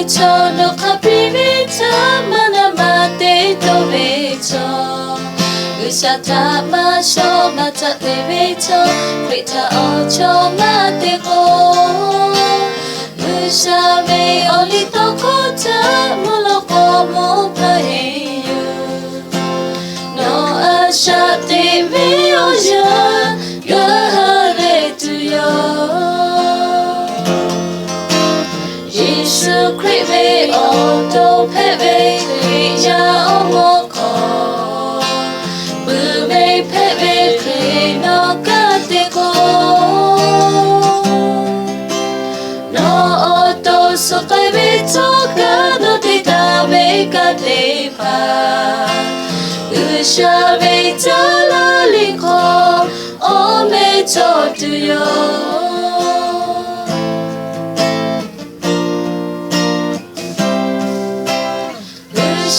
cho no kapimita manamate tobeto Usata masho mata tebeto Krita ocho mate ko Ushame oli tokota muloko mo paheyo No ashate me oja Gahare to yo Jesu Christ oto pebe Krija omoko Bube pebe kre no kateko No oto sokaibe toka no te tabe katepa Ushabe talaliko ome totu yo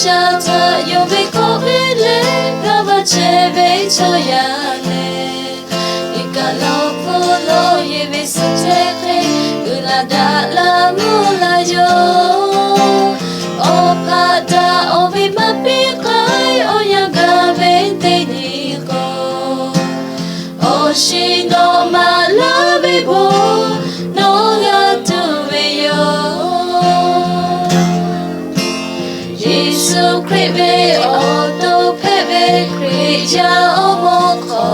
Shata yobe kobile gaba chebe choyane Ikalo polo yebe suteke Ulada la mula yo Opada obi mapikai Oyaga vente niko Oshino malabe bo No gatuwe yo Jesu Christ oto pebe Krija omoko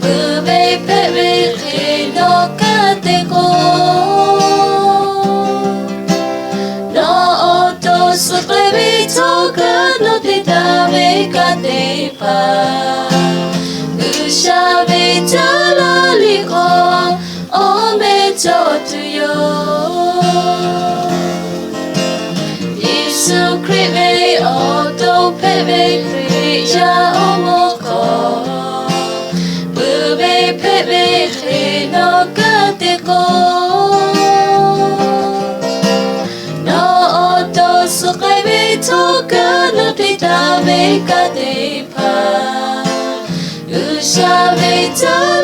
Bube pebe kre no kateko No oto suklebe toka no te tabe katepa Ushabe talaliko ome totu yo Jesu Christ oto pebe Krija omoko Bube pebe kre no kateko No oto sukaibe toka no te tabe katepa Ushabe talaliko